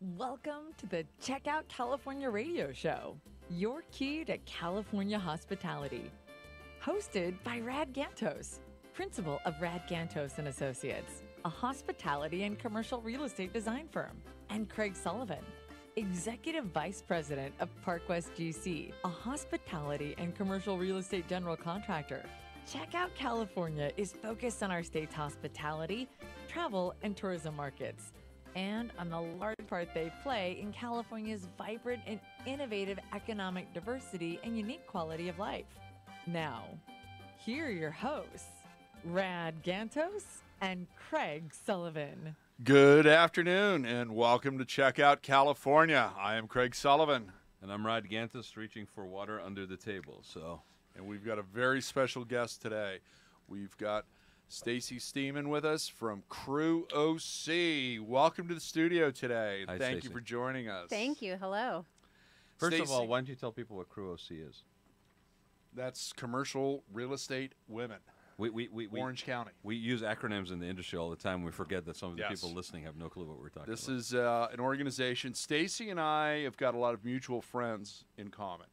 Welcome to the Check Out California radio show, your key to California hospitality. Hosted by Rad Gantos, principal of Rad Gantos and Associates, a hospitality and commercial real estate design firm, and Craig Sullivan, executive vice president of Park West GC, a hospitality and commercial real estate general contractor. Check Out California is focused on our state's hospitality, travel, and tourism markets, and on the large part they play in California's vibrant and innovative economic diversity and unique quality of life. Now, here are your hosts, Rad Gantos and Craig Sullivan. Good afternoon and welcome to Check Out California. I am Craig Sullivan. And I'm Rod Gantos, reaching for water under the table. And we've got a very special guest today. We've got Stacy Stemen with us from Crew OC. Welcome to the studio today. Hi, Thank Stacy. you for joining us. Thank you. Hello. First of Stacy, all, why don't you tell people what Crew OC is? that's commercial real estate women, Orange County. We use acronyms in the industry all the time. We forget that some of the Yes. people listening have no clue what we're talking This about. is an organization. Stacy and I have got a lot of mutual friends in common.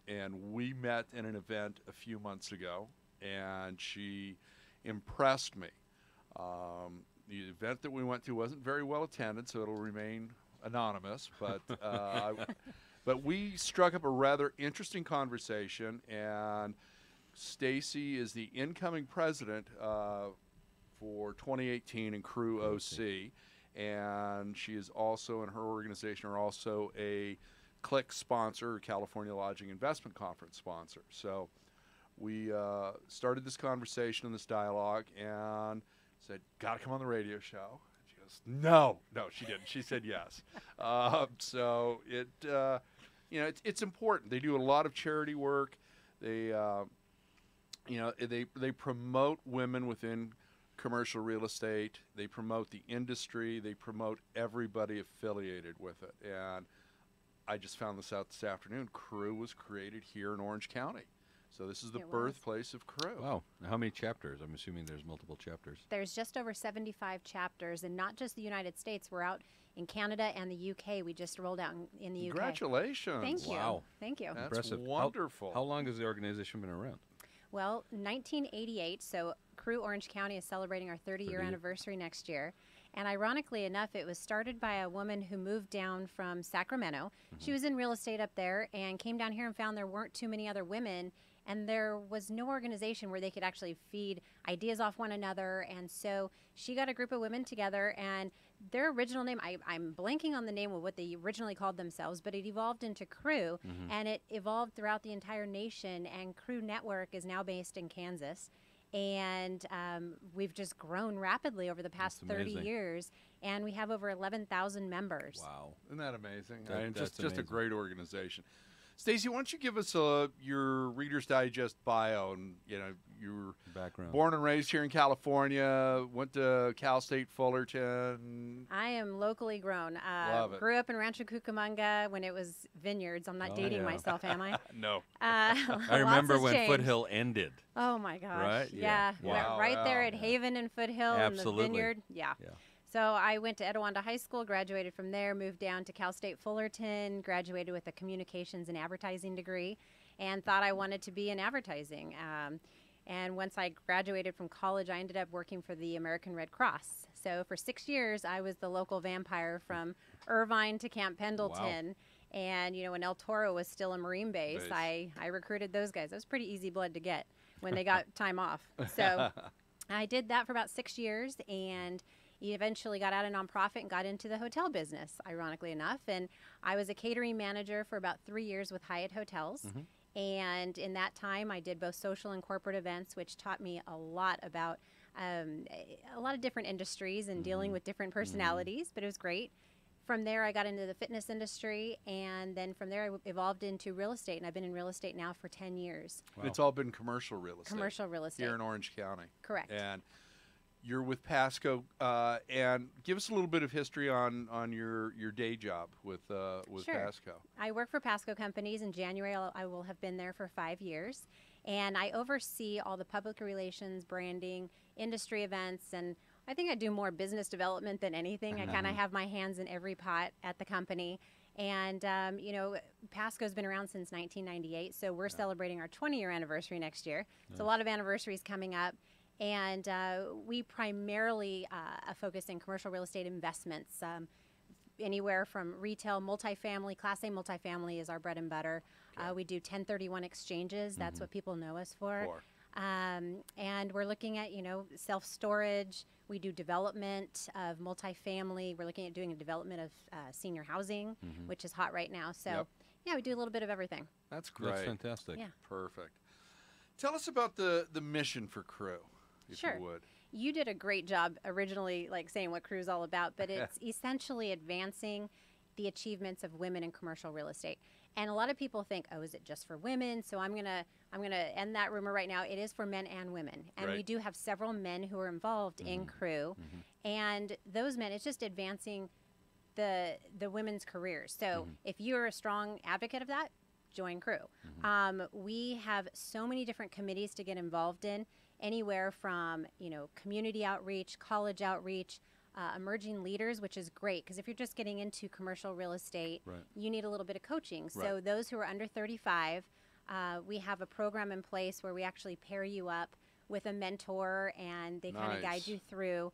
And we met in an event a few months ago, and she impressed me. The event that we went to wasn't very well attended, so it'll remain anonymous. But but we struck up a rather interesting conversation, and Stacy is the incoming president for 2018 in Crew OC, and she is also, in her organization, are also a CLIC sponsor, California Lodging Investment Conference sponsor. So we started this conversation and this dialogue and said, "Got to come on the radio show." She goes, "No, she didn't." She said yes. So it's important. They do a lot of charity work. They they promote women within commercial real estate. They promote the industry. They promote everybody affiliated with it. And I just found this out this afternoon. Crew was created here in Orange County. So this is the birthplace of Crew. Wow. How many chapters? I'm assuming there's multiple chapters. There's just over 75 chapters, and not just the United States. We're out in Canada and the UK. We just rolled out in the UK. Congratulations. Thank you. Wow. Thank you. That's Impressive. wonderful. How long has the organization been around? Well, 1988, so Crew Orange County is celebrating our 30-year 30. anniversary next year. And ironically enough, it was started by a woman who moved down from Sacramento. She was in real estate up there and came down here and found there weren't too many other women, and there was no organization where they could actually feed ideas off one another. And so she got a group of women together, and their original name, I'm blanking on the name of what they originally called themselves, but it evolved into Crew, and it evolved throughout the entire nation, and Crew Network is now based in Kansas. And we've just grown rapidly over the past 30 years, and we have over 11,000 members. Wow. Isn't that amazing? That's Just a amazing. great organization. Stacy, why don't you give us your Reader's Digest bio? And you're Background. born and raised here in California, went to Cal State Fullerton. I am locally grown. Love it. Grew up in Rancho Cucamonga when it was vineyards. I'm not dating yeah. myself, am I? No. I remember when Foothill ended. Oh my gosh! Right? Yeah, Wow. right there at Yeah. Haven and Foothill Absolutely. in the vineyard. Yeah. So I went to Etiwanda High School, graduated from there, moved down to Cal State Fullerton, graduated with a communications and advertising degree, and thought I wanted to be in advertising. And once I graduated from college, I ended up working for the American Red Cross. So for 6 years, I was the local vampire from Irvine to Camp Pendleton. Wow. And, when El Toro was still a Marine base. I recruited those guys. That was pretty easy blood to get when they got time off. So I did that for about 6 years, and eventually got out of nonprofit and got into the hotel business, ironically enough. And I was a catering manager for about 3 years with Hyatt Hotels. And in that time, I did both social and corporate events, which taught me a lot about a lot of different industries and dealing with different personalities, but it was great. From there, I got into the fitness industry, and then from there, I evolved into real estate, and I've been in real estate now for 10 years. Wow. It's all been commercial real estate. Commercial real estate. Here in Orange County. Correct. And you're with Pasco, and give us a little bit of history on your day job with Sure. Pasco. I work for Pasco Companies. In January, I will have been there for 5 years, and I oversee all the public relations, branding, industry events, and I think I do more business development than anything. I kind of have my hands in every pot at the company. And, you know, Pasco's been around since 1998, so we're celebrating our 20-year anniversary next year. So a lot of anniversaries coming up. And we primarily focus in commercial real estate investments, anywhere from retail, multifamily. Class A multifamily is our bread and butter. Okay. We do 1031 exchanges. That's what people know us for. And we're looking at, you know, self-storage. We do development of multifamily. We're looking at doing a development of senior housing, which is hot right now. So, yeah, we do a little bit of everything. That's great. That's fantastic. Yeah. Perfect. Tell us about the mission for Crew, if you would. You did a great job originally, like saying what Crew's all about, but it's essentially advancing the achievements of women in commercial real estate. And a lot of people think, oh, is it just for women? So I'm gonna end that rumor right now. It is for men and women, and we do have several men who are involved in Crew, and those men, it's just advancing the women's careers. So if you're a strong advocate of that, join Crew. We have so many different committees to get involved in, anywhere from, you know, community outreach, college outreach, emerging leaders, which is great because if you're just getting into commercial real estate, you need a little bit of coaching. So those who are under 35, we have a program in place where we actually pair you up with a mentor and they kind of guide you through.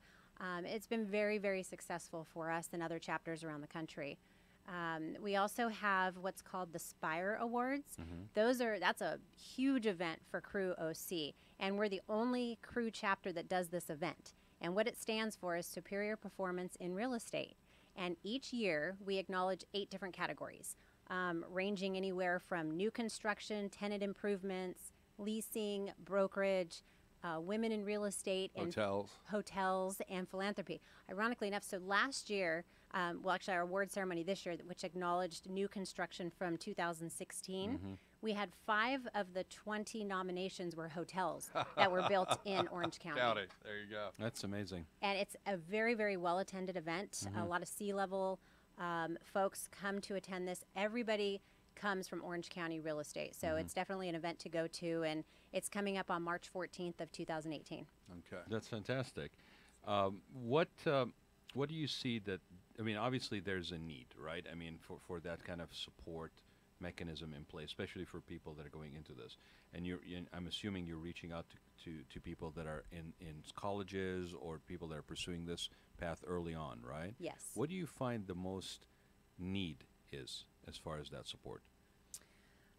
It's been very, very successful for us and other chapters around the country. We also have what's called the Spire Awards. That's a huge event for Crew OC, and we're the only Crew chapter that does this event. And what it stands for is Superior Performance in Real Estate. And each year we acknowledge 8 different categories, ranging anywhere from new construction, tenant improvements, leasing, brokerage, women in real estate, and hotels, and philanthropy. Ironically enough, so last year, well, actually our award ceremony this year, which acknowledged new construction from 2016, we had 5 of the 20 nominations were hotels that were built in Orange County. There you go. That's amazing. And it's a very, very well-attended event. A lot of C-level folks come to attend this. Everybody comes from Orange County real estate. So it's definitely an event to go to, and it's coming up on March 14th of 2018. Okay. That's fantastic. What do you see that, I mean, obviously there's a need, right? I mean, for that kind of support mechanism in place, especially for people that are going into this. And I'm assuming you're reaching out to people that are in colleges or people that are pursuing this path early on, right? Yes. What do you find the most need is as far as that support?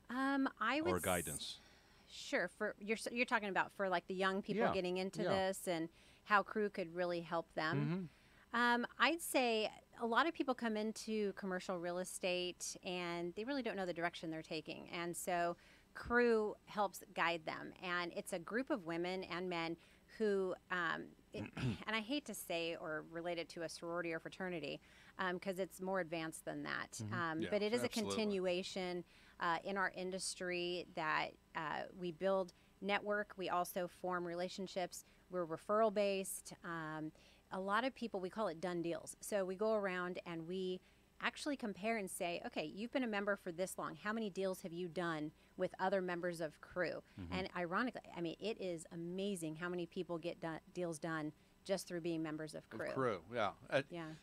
I would or guidance. Sure. For you're talking about for like the young people getting into this and how Crew could really help them. I'd say a lot of people come into commercial real estate and they really don't know the direction they're taking. And so Crew helps guide them. And it's a group of women and men who, and I hate to say or relate it to a sorority or fraternity because it's more advanced than that. But it is a continuation in our industry that we build network. We also form relationships. We're referral based. A lot of people, we call it done deals. So we go around and we actually compare and say, okay, you've been a member for this long. How many deals have you done with other members of Crew? And ironically, I mean, it is amazing how many people get deals done just through being members of Crew.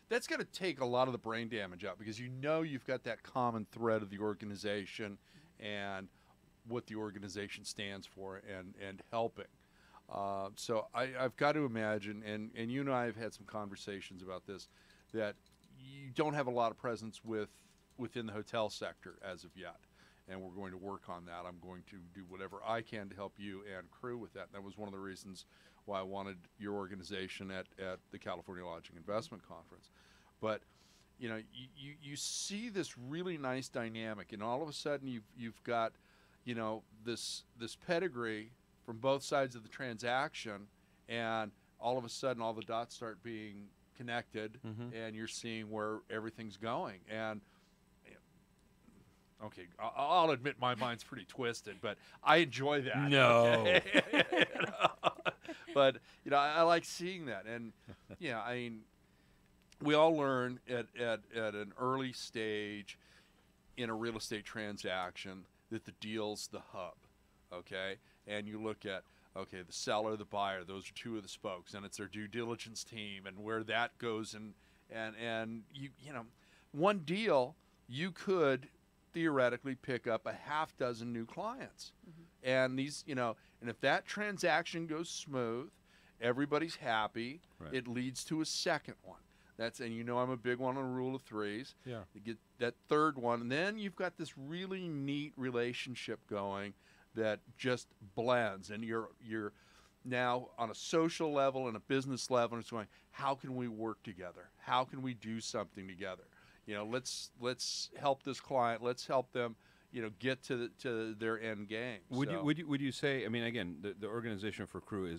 That's going to take a lot of the brain damage out because you know you've got that common thread of the organization and what the organization stands for and helping. So I've got to imagine, and you and I have had some conversations about this, that you don't have a lot of presence within the hotel sector as of yet. And we're going to work on that. I'm going to do whatever I can to help you and Crew with that. And that was one of the reasons why I wanted your organization at the California Lodging Investment Conference. But you know, you see this really nice dynamic, and all of a sudden you've got, you know, this pedigree from both sides of the transaction, and all of a sudden all the dots start being connected, and you're seeing where everything's going. And okay, I'll admit my mind's pretty twisted, but I enjoy that. No. Okay? You know? But you know, I like seeing that, and yeah, I mean, we all learn at an early stage in a real estate transaction that the deal's the hub, okay? And you look at Okay, the seller, the buyer, those are two of the spokes, and it's their due diligence team, and where that goes, and you know, one deal you could theoretically pick up a half dozen new clients, and these, you know, and if that transaction goes smooth, everybody's happy. Right. It leads to a second one. And you know I'm a big one on rule of threes. Yeah. You get that third one, and then you've got this really neat relationship going that just blends, and you're now on a social level and a business level, and it's going, how can we work together? How can we do something together? You know, let's help this client. Let's help them, you know, get to their end game. Would you say? I mean, again, the organization for Crew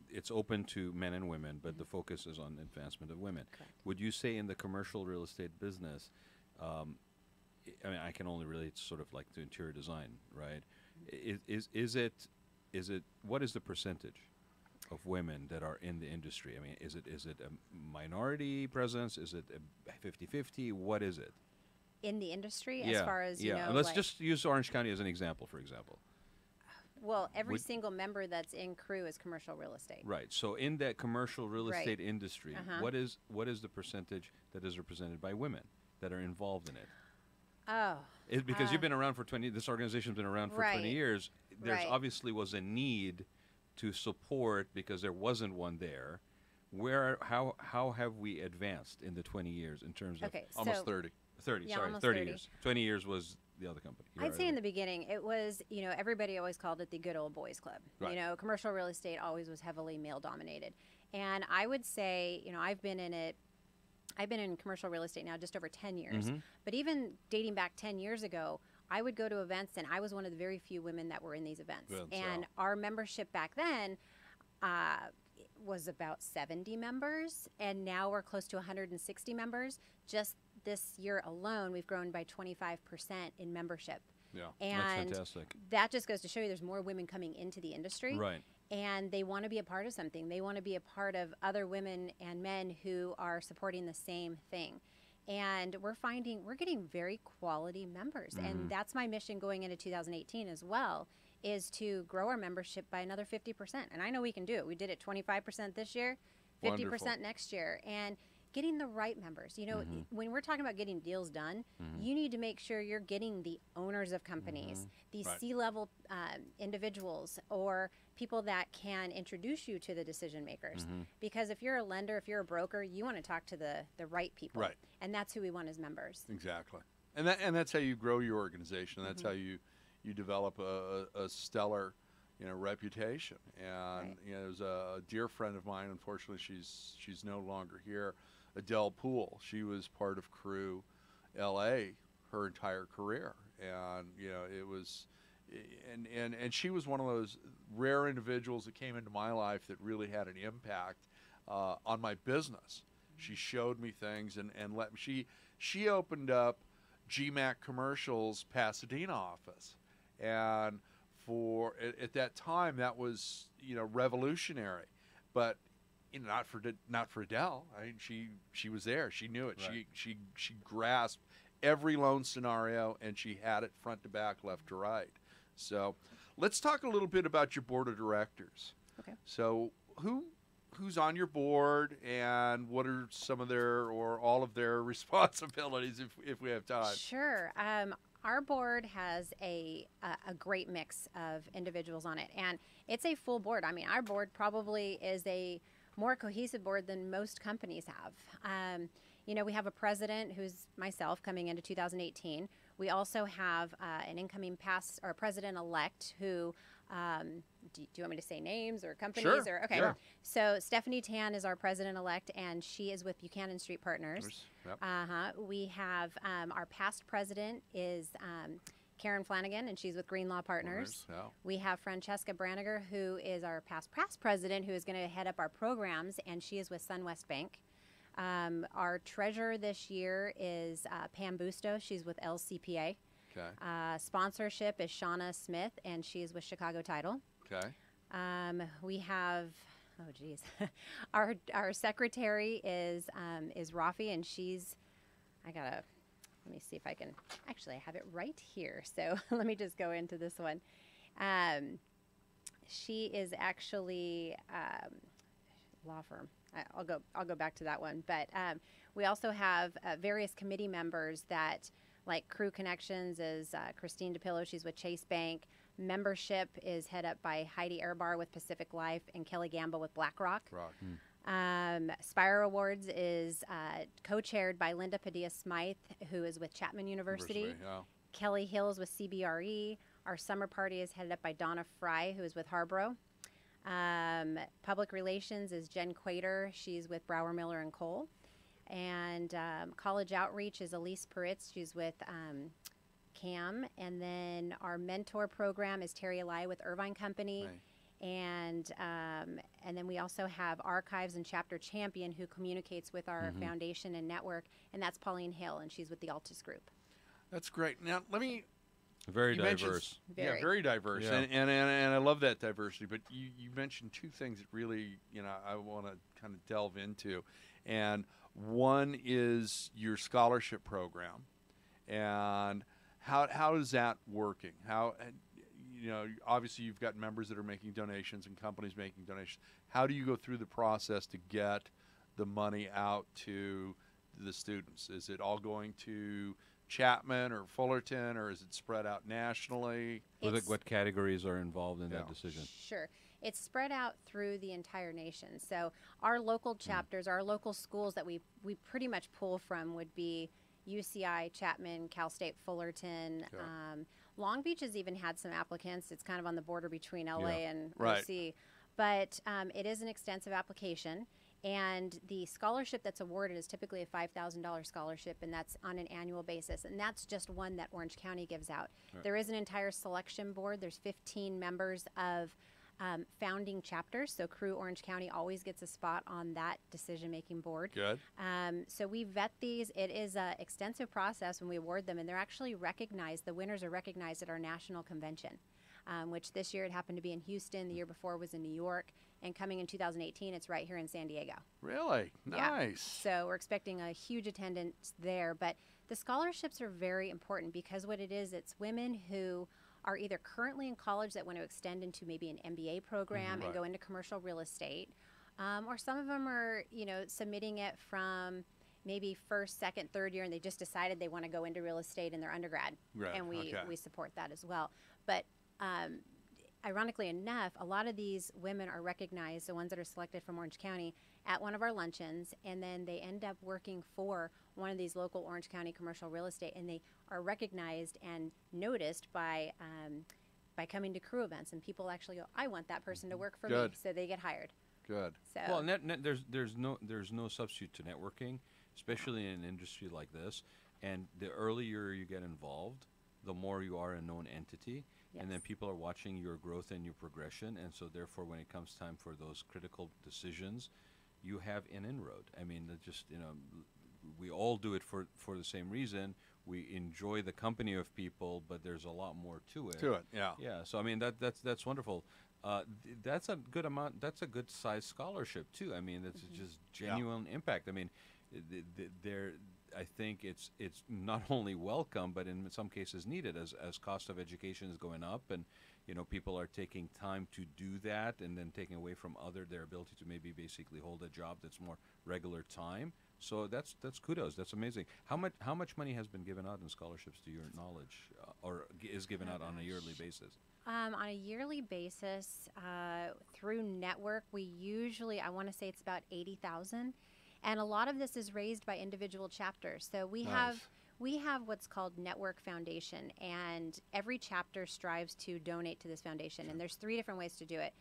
it's open to men and women, but the focus is on advancement of women. Correct. Would you say in the commercial real estate business, I mean, I can only relate sort of like to interior design, right? Is it what is the percentage of women that are in the industry? I mean, is it a minority presence? Is it a 50-50? What is it? In the industry, as far as, you know, let's like, just use Orange County as an example, for example. well, every single member that's in Crew is commercial real estate. Right. So in that commercial real Right. estate industry, what is the percentage that is represented by women that are involved in it? Oh. Because you've been around for 20, this organization's been around for 20 Right. years. There's Right. obviously was a need to support because there wasn't one there. How have we advanced in the 20 years in terms of Okay, almost so 30. 30, Yeah, sorry, almost 30 30. years. 20 years was the other company. I'd say in the beginning, it was, you know, everybody always called it the good old boys club. Right. You know, commercial real estate always was heavily male dominated. And I would say, you know, I've been in commercial real estate now just over 10 years. But even dating back 10 years ago, I would go to events, and I was one of the very few women that were in these events. And our membership back then was about 70 members, and now we're close to 160 members. Just this year alone, we've grown by 25% in membership. Yeah. And That's fantastic. that just goes to show you there's more women coming into the industry. Right. And they want to be a part of something. They want to be a part of other women and men who are supporting the same thing. And we're getting very quality members. And that's my mission going into 2018 as well, is to grow our membership by another 50%. And I know we can do it. We did it 25% this year, 50% Wonderful. next year. And getting the right members. You know, when we're talking about getting deals done, you need to make sure you're getting the owners of companies, these Right. C-level individuals, or people that can introduce you to the decision makers. Because if you're a lender, if you're a broker, you want to talk to the right people. Right. And that's who we want as members. Exactly. And that's how you grow your organization. That's how you develop a stellar, you know, reputation. And Right. you know, there's a dear friend of mine. Unfortunately, she's no longer here. Adele Poole. She was part of Crew LA her entire career, and you know, it was, and she was one of those rare individuals that came into my life that really had an impact on my business. She showed me things, and let me. She opened up GMAC Commercials Pasadena office, and at that time that was, you know, revolutionary, but you know, not for Adele. I mean, she was there. She knew it. Right. She grasped every loan scenario, and she had it front to back, left to right. So let's talk a little bit about your board of directors. Okay. So who's on your board, and what are some of their or all of their responsibilities if we have time? Sure. Our board has a great mix of individuals on it, and it's a full board. I mean, our board probably is a more cohesive board than most companies have. You know, we have a president who's myself coming into 2018. We also have an incoming past or president-elect who, do you want me to say names or companies? Sure, Or okay. sure. So Stephanie Tan is our president-elect, and she is with Buchanan Street Partners. Yep. We have our past president is Karen Flanagan, and she's with Green Law Partners. Yeah. We have Francesca Branniger, who is our past president, who is going to head up our programs, and she is with SunWest Bank. Our treasurer this year is Pam Busto. She's with LCPA. Okay. Sponsorship is Shauna Smith, and she is with Chicago Title. Okay. We have, oh geez, our secretary is Rafi, and let me see if I can, actually I have it right here, so let me just go into this one. She is actually law firm. I'll go back to that one. But we also have various committee members that, like Crew Connections is Christine DePillo. She's with Chase Bank. Membership is head up by Heidi Airbar with Pacific Life and Kelly Gamble with BlackRock. Spire Awards is co-chaired by Linda Padilla-Smythe, who is with Chapman University. Yeah. Kelly Hills with CBRE. Our summer party is headed up by Donna Fry, who is with Harborough. Public relations is Jen Quater. She's with Brower Miller and Cole. And college outreach is Elise Peritz. She's with CAM. And then our mentor program is Terry Eli with Irvine Company. Right. And then we also have archives and chapter champion who communicates with our foundation and network. And that's Pauline Hill, and she's with the Altus Group. That's great. Now, let me... Very you mentioned- diverse. Yeah, very diverse. Yeah. And I love that diversity. But you mentioned two things that really, I want to kind of delve into. And one is your scholarship program. And how is that working? Obviously you've got members that are making donations and companies making donations. How do you go through the process to get the money out to the students? Is it all going to Chapman or Fullerton, or is it spread out nationally? What categories are involved in that decision? Sure. It's spread out through the entire nation. So our local chapters, our local schools that we pretty much pull from would be UCI, Chapman, Cal State Fullerton. Okay. Long Beach has even had some applicants. It's kind of on the border between LA and Right. OC. But it is an extensive application. And the scholarship that's awarded is typically a $5,000 scholarship, and that's on an annual basis. And that's just one that Orange County gives out. Right. There is an entire selection board. There's 15 members of founding chapters. So Crew Orange County always gets a spot on that decision-making board. Good. So we vet these. It is an extensive process when we award them, and they're actually recognized. The winners are recognized at our national convention, which this year it happened to be in Houston. The year before was in New York. And coming in 2018, it's right here in San Diego. Really? Yeah. Nice. So we're expecting a huge attendance there. But the scholarships are very important because what it is, it's women who are either currently in college that want to extend into maybe an MBA program and go into commercial real estate. Or some of them are, submitting it from maybe first, second, third year, and they just decided they want to go into real estate in their undergrad. Right. And we Okay. support that as well. But ironically enough, a lot of these women are recognized, the ones that are selected from Orange County, at one of our luncheons, and then they end up working for one of these local Orange County commercial real estate, and they are recognized and noticed by coming to Crew events, and people actually go, I want that person to work for Good. me, so they get hired. Good. So Well, there's no substitute to networking, especially in an industry like this. And the earlier you get involved, the more you are a known entity. And then Yes. people are watching your growth and your progression, and so therefore, when it comes time for those critical decisions, you have an inroad. I mean, we all do it for the same reason. We enjoy the company of people, but there's a lot more to it. Yeah. Yeah. So I mean, that's wonderful. That's a good amount. That's a good size scholarship too. I mean, that's just genuine impact. I mean, I think it's not only welcome, but in some cases needed as cost of education is going up, and people are taking time to do that, and then taking away from their ability to maybe basically hold a job that's more regular time. So that's kudos. That's amazing. How much money has been given out in scholarships, to your knowledge, or is given out on a yearly basis? on a yearly basis, through network, we usually, I want to say it's about 80,000. And a lot of this is raised by individual chapters. So we have what's called Network Foundation, and every chapter strives to donate to this foundation. And there's 3 different ways to do it.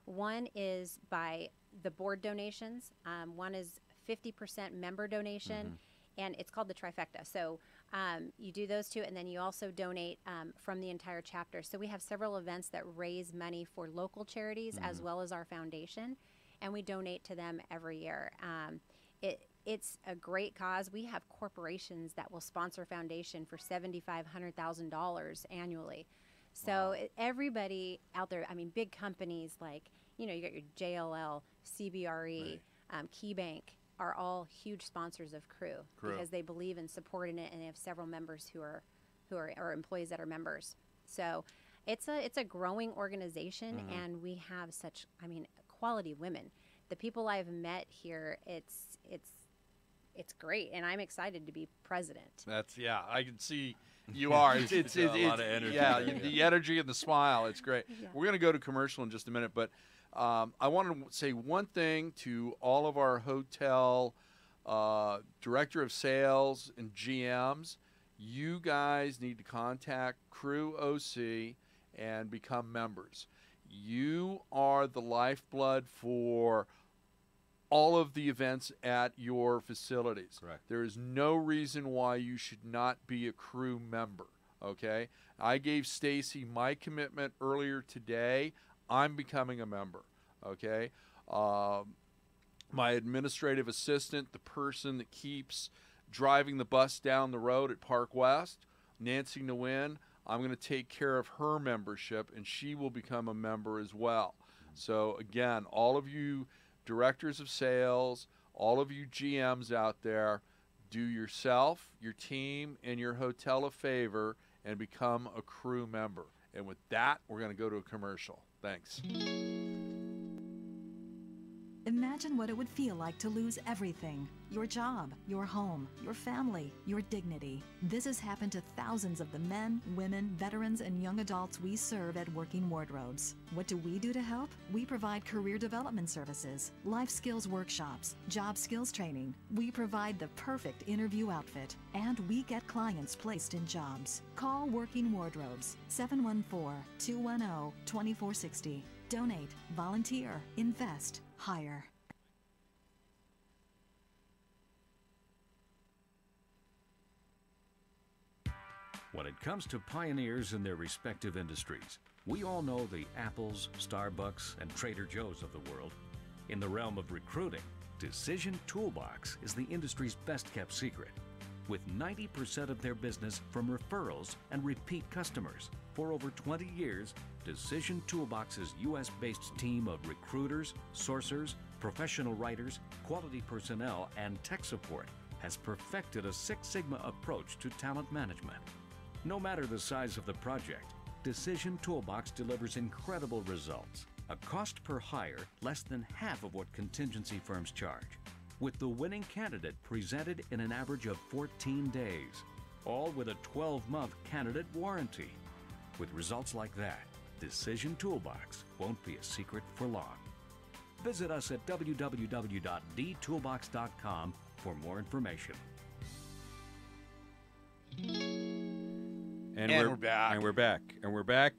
One is by the board donations. One is 50% member donation, and it's called the trifecta. So you do those 2, and then you also donate from the entire chapter. So we have several events that raise money for local charities as well as our foundation, and we donate to them every year. It's a great cause. We have corporations that will sponsor foundation for $75,000, $100,000 annually. So everybody out there, I mean, big companies like, you got your JLL, CBRE, KeyBank are all huge sponsors of Crew because they believe in supporting it, and they have several members who are employees that are members. So It's a growing organization, and we have such, I mean, quality women. The people I've met here, it's great, and I'm excited to be president. That's I can see you are. It's a lot of energy. Yeah, there, the energy and the smile. It's great. Yeah. We're going to go to commercial in just a minute, but I want to say one thing to all of our hotel director of sales and GMs. You guys need to contact Crew OC and become members. You are the lifeblood for all of the events at your facilities. Correct. There is no reason why you should not be a Crew member, okay? I gave Stacy my commitment earlier today. I'm becoming a member, okay? My administrative assistant, the person that keeps driving the bus down the road at Park West, Nancy Nguyen, I'm going to take care of her membership, and she will become a member as well. So, again, all of you directors of sales, all of you GMs out there, do yourself, your team, and your hotel a favor and become a Crew member. And with that, we're going to go to a commercial. Thanks. Imagine what it would feel like to lose everything. Your job, your home, your family, your dignity. This has happened to thousands of the men, women, veterans, and young adults we serve at Working Wardrobes. What do we do to help? We provide career development services, life skills workshops, job skills training. We provide the perfect interview outfit, and we get clients placed in jobs. Call Working Wardrobes, 714-210-2460. Donate, volunteer, invest, hire. When it comes to pioneers in their respective industries, we all know the Apples, Starbucks, and Trader Joe's of the world. In the realm of recruiting, Decision Toolbox is the industry's best-kept secret, with 90% of their business from referrals and repeat customers. For over 20 years, Decision Toolbox's U.S.-based team of recruiters, sourcers, professional writers, quality personnel, and tech support has perfected a Six Sigma approach to talent management. No matter the size of the project, Decision Toolbox delivers incredible results. A cost per hire less than half of what contingency firms charge, with the winning candidate presented in an average of 14 days, all with a 12-month candidate warranty. With results like that, Decision Toolbox won't be a secret for long. Visit us at www.dtoolbox.com for more information. And we're back. And we're back. And we're back.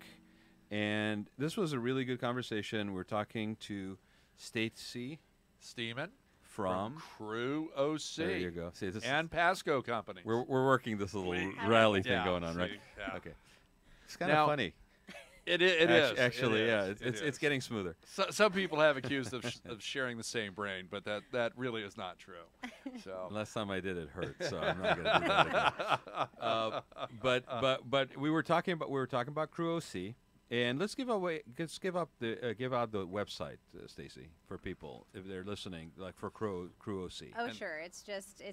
And this was a really good conversation. We're talking to Stacy Stemen from Crew OC. There you go. See, this and Pasco Company. we're working this little rally thing going on, right? Yeah. Okay. It's kind Now, of funny. It is. Actually, It yeah. is. It's getting smoother. So, some people have accused of sharing the same brain, but that really is not true. So Last time I did it hurt, so I'm not going to do that again. But we were talking about Crew OC, and let's give out the website, Stacy, for people if they're listening, like for Crew OC. Oh, sure. It's just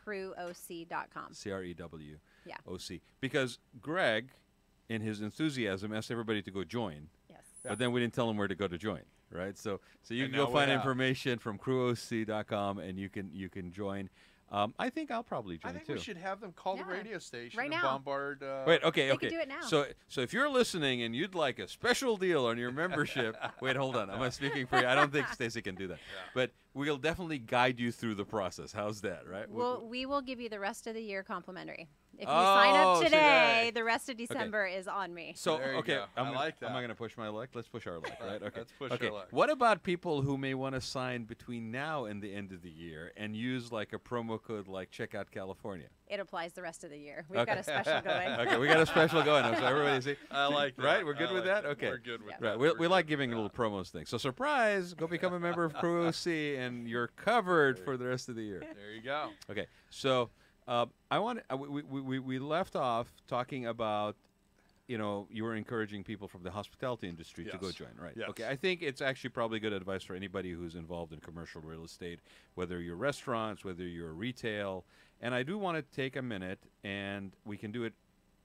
www.crewoc.com. CREW. Yeah. OC. Because Greg, in his enthusiasm, asked everybody to go join. Yes. But then we didn't tell them where to go to join, right? So you And can go now we find have. information from crewoc.com, and you can join. I think I'll probably join I think too. we should have them call the Yeah. radio station Right and now. bombard. Wait, okay. They could do it now. So if you're listening and you'd like a special deal on your membership, wait, hold on. Am I speaking for you? I don't think Stacy can do that. But we'll definitely guide you through the process. How's that, right? We will give you the rest of the year complimentary. If you Oh, sign up see today, that. the rest of December is on me. So There you okay, go. I'm I gonna, like that. Am I going to push my luck? Let's push our luck, right? Okay. Let's push okay. our luck. What about people who may want to sign between now and the end of the year and use like a promo code like Checkout California? It applies the rest of the year. We've got a special going. Okay, we got a special going. So everybody see. I like that. Right, we're good I with like that. Okay, We're good with Yeah. that. right. We We're like good giving with little that. promos things. So surprise, go become a member of Crew OC, and you're covered for the rest of the year. There you go. Okay, so I want we left off talking about, you were encouraging people from the hospitality industry to go Yes. join, right? Yes. Okay, I think it's actually probably good advice for anybody who's involved in commercial real estate, whether you're restaurants, whether you're retail. And I do want to take a minute, and we can do it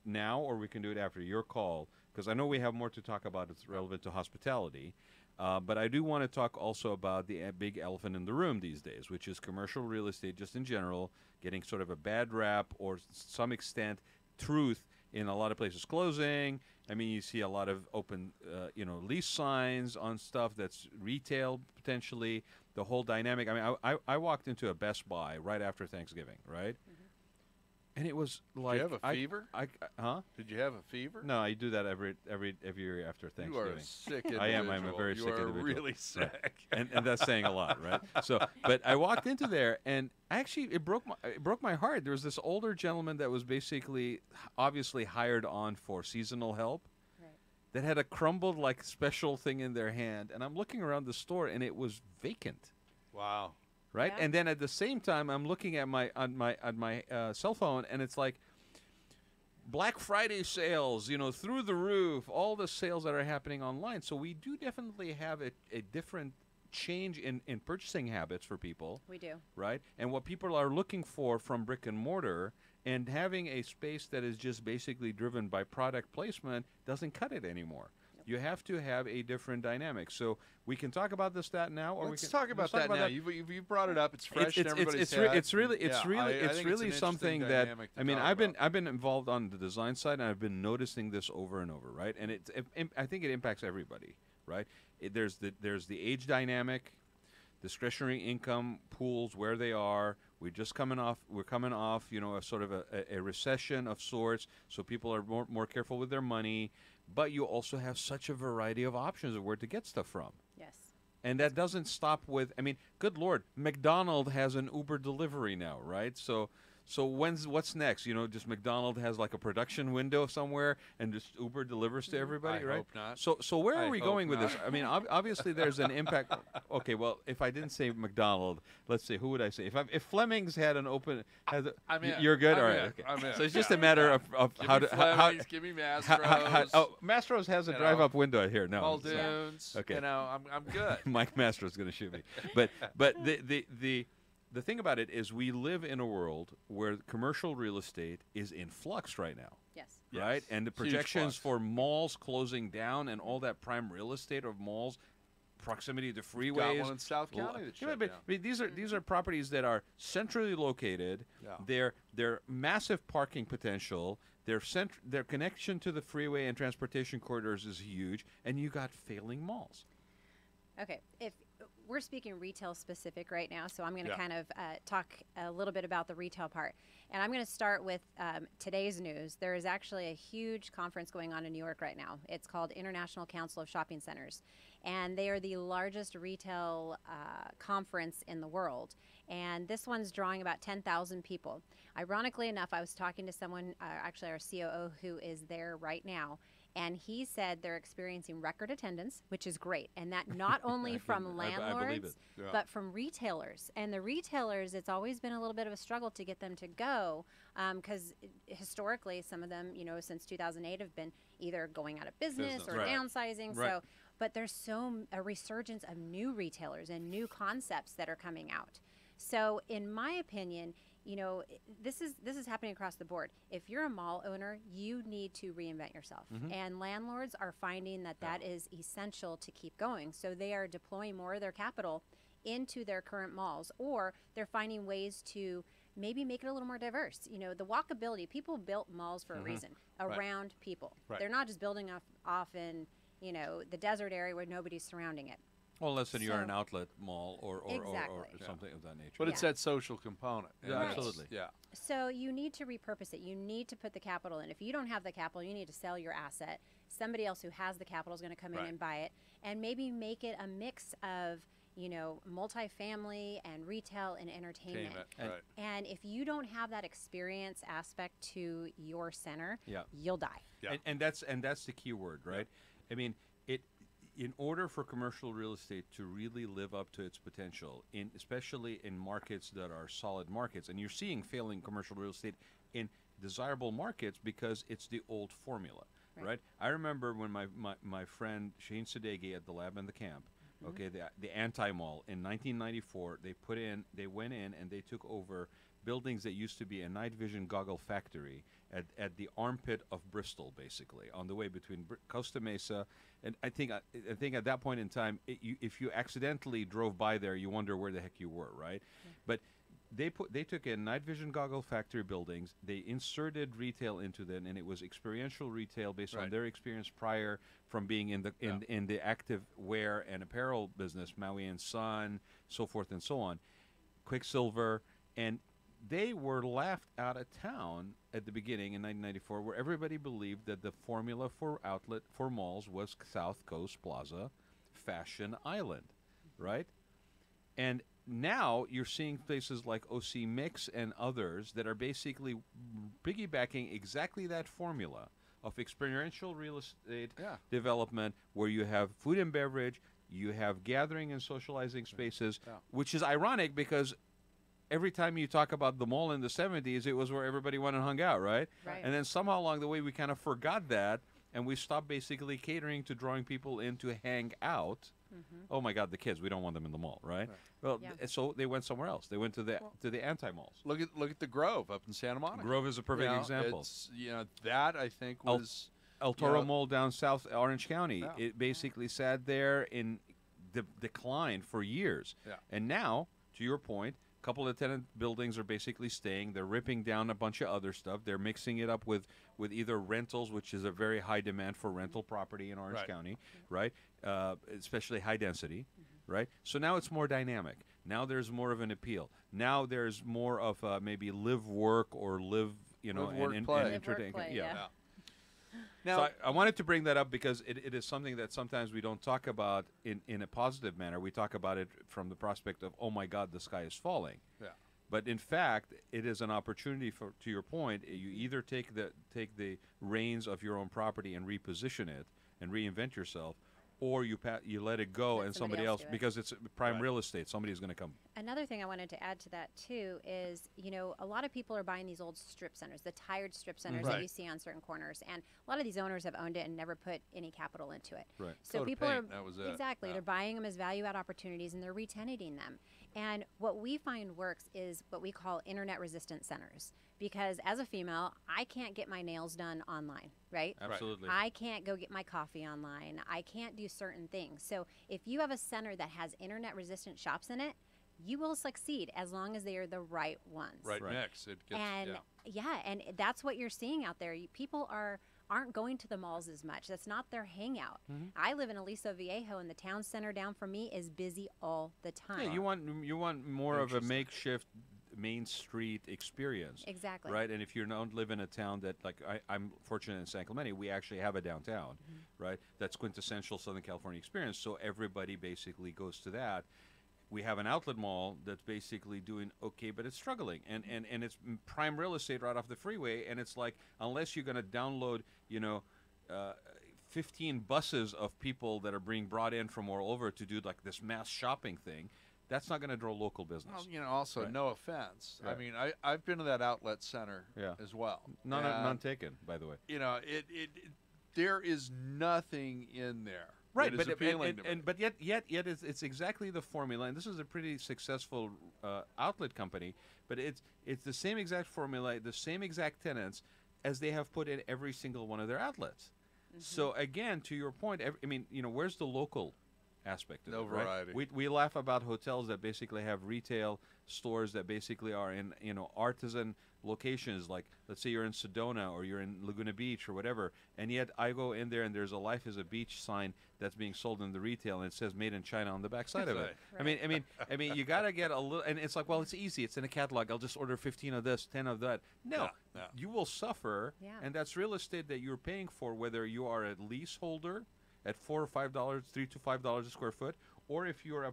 now or we can do it after your call, because I know we have more to talk about. It's relevant to hospitality. But I do want to talk also about the big elephant in the room these days, which is commercial real estate just in general, getting sort of a bad rap or some extent truth in a lot of places closing. I mean, you see a lot of open, lease signs on stuff that's retail potentially. The whole dynamic. I mean, I walked into a Best Buy right after Thanksgiving, right? Mm-hmm. And it was like, Did you have a fever? Huh? Did you have a fever? No, I do that every year after Thanksgiving. You are a sick individual. I am. I'm a very sick individual. You are really sick. Right. And that's saying a lot, right? So, but I walked into there, and actually, it broke my heart. There was this older gentleman that was basically, obviously hired on for seasonal help, Right. that had a crumbled like special thing in their hand, and I'm looking around the store, and it was vacant. Wow. Right, Yeah. and then at the same time, I'm looking at my cell phone, and it's like Black Friday sales, through the roof. All the sales that are happening online. So we do definitely have a different change in purchasing habits for people. We do. Right, and what people are looking for from brick and mortar, and having a space that is just basically driven by product placement doesn't cut it anymore. You have to have a different dynamic. So we can talk about this that now, or Let's we can talk about that now. You've brought it up. It's fresh in everybody's head. It's really Yeah, I think it's an something interesting that dynamic to I mean. talk about. I've been involved on the design side, and I've been noticing this over and over, right? And I think it impacts everybody, right? There's the age dynamic, discretionary income pools, where they are. We're coming off, a sort of a recession of sorts, so people are more careful with their money. But you also have such a variety of options of where to get stuff from. Yes. And that doesn't stop with, I mean, good Lord, McDonald's has an Uber delivery now, right? So what's next? Just McDonald's has like a production window somewhere, and just Uber delivers to everybody, I right? hope not. So where are I we hope going with not. this? I mean, obviously there's an impact. Okay, well, if I didn't say McDonald's, let's see, who would I say? If Fleming's had an open, I'm in. you're good, I'm all right. in. Okay. I'm in. So it's just Yeah. a matter of Give how me to Fleming's, give me Mastro's. Mastro's has a You drive-up window here. No, Muldoon's. Okay. I'm good. Mike Mastro's going to shoot me. But the thing about it is we live in a world where commercial real estate is in flux right now, Yes. right? And the Huge projections flux. for malls closing down and all that prime real estate of malls, proximity to freeways. Got one in South County that Yeah, shut but down. I mean, these are properties that are centrally located. Yeah. They're massive parking potential. Their connection to the freeway and transportation corridors is huge, and you got failing malls. Okay, if we're speaking retail specific right now, so I'm going to Yeah. kind of talk a little bit about the retail part. And I'm going to start with today's news. There is actually a huge conference going on in New York right now. It's called International Council of Shopping Centers. And they are the largest retail conference in the world. And this one's drawing about 10,000 people. Ironically enough, I was talking to someone, actually our COO, who is there right now. And he said they're experiencing record attendance, which is great. And that not only from I believe landlords, it. Yeah. but from retailers. And the retailers, it's always been a little bit of a struggle to get them to go because historically, some of them, since 2008 have been either going out of business or Right. downsizing. Right. So, but there's a resurgence of new retailers and new concepts that are coming out. So in my opinion, this is happening across the board. If you're a mall owner, you need to reinvent yourself. And landlords are finding that is essential to keep going. So they are deploying more of their capital into their current malls, or they're finding ways to maybe make it a little more diverse. The walkability, people built malls for a reason, around people. Right. They're not just building off in, the desert area where nobody's surrounding it. Well, unless then you're So- an outlet mall or Exactly. something of that nature. But Yeah. it's that social component. Yeah, And that's- absolutely. Yeah. So you need to repurpose it. You need to put the capital in. If you don't have the capital, you need to sell your asset. Somebody else who has the capital is going to come in Right. and buy it, and maybe make it a mix of, multifamily and retail and entertainment. And- Right. And if you don't have that experience aspect to your center, Yeah. you'll die. Yeah. And that's the key word, right? I mean, in order for commercial real estate to really live up to its potential, especially in markets that are solid markets, and you're seeing failing commercial real estate in desirable markets because it's the old formula, right? I remember when my friend Shane Sadeghi at the lab and the camp Okay, the anti-mall in 1994. They went in and they took over buildings that used to be a night vision goggle factory at the armpit of Bristol, basically on the way between Costa Mesa, and I think at that point in time, if you accidentally drove by there, you wonder where the heck you were, right? Yeah. But they took in night vision goggle factory buildings. They inserted retail into them, and it was experiential retail based on their experience prior from being in the active wear and apparel business, Maui and Sun, so forth and so on, Quicksilver, and they were laughed out of town at the beginning in 1994, where everybody believed that the formula for outlet for malls was South Coast Plaza, Fashion Island, right? And now you're seeing places like OC Mix and others that are basically piggybacking exactly that formula of experiential real estate development, where you have food and beverage, you have gathering and socializing spaces, which is ironic because every time you talk about the mall in the 70s, it was where everybody went and hung out, right? And then somehow along the way, we kind of forgot that, and we stopped basically catering to drawing people in to hang out. Oh my God, the kids! We don't want them in the mall, right? Well, so they went somewhere else. They went to the anti-malls. Look at the Grove up in Santa Monica. Grove is a perfect example. It's, that I think was El Toro Mall down South Orange County. It basically sat there in decline for years, and now, to your point, a couple of tenant buildings are basically staying. They're ripping down a bunch of other stuff. They're mixing it up with either rentals, which is a very high demand for rental property in Orange County, right? Especially high density, right? So now it's more dynamic. Now there's more of an appeal. Now there's more of maybe live work or live, and entertain. Now, so I wanted to bring that up because it is something that sometimes we don't talk about in a positive manner. We talk about it from the prospect of, oh my God, the sky is falling. Yeah. But in fact, it is an opportunity for, to your point, you either take the reins of your own property and reposition it and reinvent yourself, or you let it go and somebody else, because it's prime real estate, somebody's going to come. Another thing I wanted to add to that too is, a lot of people are buying these old strip centers, the tired strip centers that you see on certain corners, and a lot of these owners have owned it and never put any capital into it. Right. So people are they're buying them as value add opportunities and they're re-tenanting them. And what we find works is what we call internet resistant centers. Because as a female, I can't get my nails done online, right? Absolutely. I can't go get my coffee online. I can't do certain things. So if you have a center that has internet-resistant shops in it, you will succeed as long as they are the right ones. Right mix. It gets, and that's what you're seeing out there. People aren't going to the malls as much. That's not their hangout. I live in Aliso Viejo, and the town center down from me is busy all the time. Yeah, you want more of a makeshift Main Street experience. Exactly. Right? And if you don't live in a town that, like I'm fortunate in San Clemente, we actually have a downtown, right? That's quintessential Southern California experience. So everybody basically goes to that. We have an outlet mall that's basically doing okay, but it's struggling. And it's prime real estate right off the freeway. And it's like, unless you're going to download, 15 buses of people that are being brought in from all over to do like this mass shopping thing, that's not going to draw local business. Well, also, no offense. I mean, I've been to that outlet center as well. None taken, by the way. There is nothing in there. Right, but yet it's exactly the formula, and this is a pretty successful outlet company. But it's the same exact formula, the same exact tenants as they have put in every single one of their outlets. So again, to your point, where's the local aspect of it, variety. Right? We laugh about hotels that basically have retail stores that basically are in artisan locations, like let's say you're in Sedona or you're in Laguna Beach or whatever, and yet I go in there and there's a Life is a Beach sign that's being sold in the retail and it says made in China on the back side of it. Right. I mean you got to get a little, and it's like, well, it's easy, it's in a catalog, I'll just order 15 of this, 10 of that. No, you will suffer, and that's real estate that you're paying for, whether you are a leaseholder at $4 or $5, $3 to $5 a square foot, or if you're a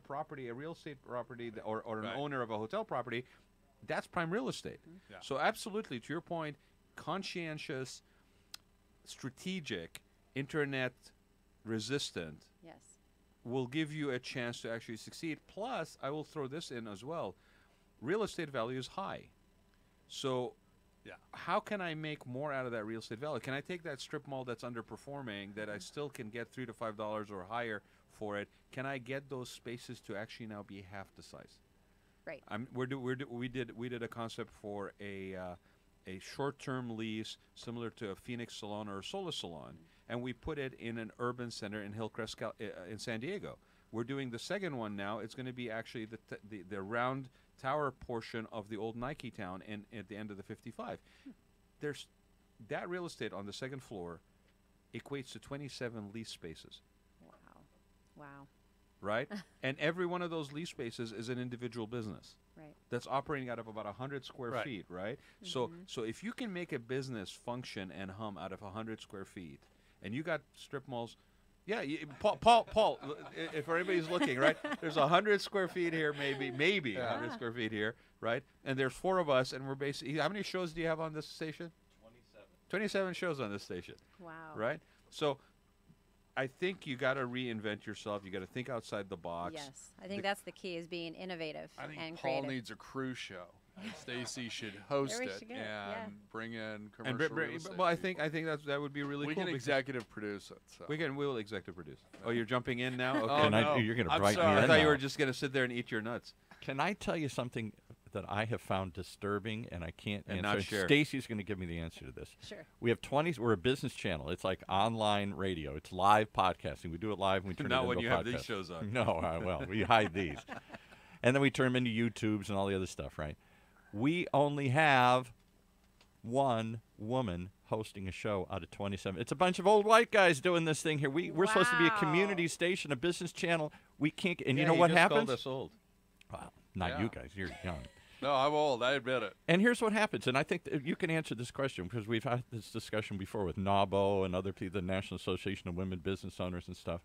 real estate property or an owner of a hotel property, that's prime real estate. So absolutely, to your point, conscientious, strategic, internet resistant will give you a chance to actually succeed. Plus, I will throw this in as well, real estate value is high. So how can I make more out of that real estate value? Can I take that strip mall that's underperforming that I still can get $3 to $5 or higher for it. Can I get those spaces to actually now be half the size? Right. We did a concept for a short-term lease similar to a Phoenix salon or a Solar salon, and we put it in an urban center in Hillcrest, in San Diego. We're doing the second one now. It's going to be actually the round tower portion of the old Nike town at the end of the 55. There's that real estate on the second floor equates to 27 lease spaces. Wow. Right? And every one of those lease spaces is an individual business. Right. That's operating out of about 100 square feet, right? So if you can make a business function and hum out of 100 square feet, and you got strip malls, Paul, if anybody's looking, right? There's 100 square feet here, maybe 100 square feet here, right? And there's 4 of us, and we're basically, how many shows do you have on this station? 27 shows on this station. Wow. Right? So I think you got to reinvent yourself. You got to think outside the box. Yes, I think that's the key, is being innovative I think and Paul creative. needs a cruise show. Stacy should host we it should go, and yeah. bring in And commercial real estate well, I people. think that would be really we cool. can because executive produce it. So. we will executive produce. Oh, you're jumping in now? Okay. Oh, no. You're going to I'm brighten sorry. me I in thought you now. were just going to sit there and eat your nuts. Can I tell you something that I have found disturbing and I can't And answer? not share. Stacy's going to give me the answer to this. Sure. We have 20. We're a business channel. It's like online radio. It's live podcasting. We do it live and we turn it Not into when a you podcast. have these shows on. No, well, we hide these. And then we turn them into YouTubes and all the other stuff, right? We only have one woman hosting a show out of 27. It's a bunch of old white guys doing this thing here. We're supposed to be a community Wow. station, a business channel. We can't. And you Yeah, know what just happens? called us old. Well, not Yeah. you guys. You're young. No, I'm old. I admit it. And here's what happens, and I think that you can answer this question because we've had this discussion before with NABO and other people, the National Association of Women Business Owners and stuff.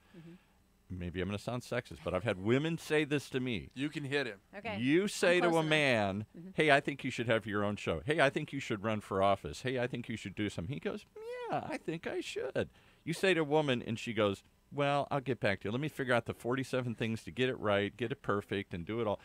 Maybe I'm going to sound sexist, but I've had women say this to me. You can hit him. Okay. You say I'm to close a enough. man, hey, I think you should have your own show. Hey, I think you should run for office. Hey, I think you should do something. He goes, yeah, I think I should. You say to a woman, and she goes, well, I'll get back to you. Let me figure out the 47 things to get it right, get it perfect, and do it all.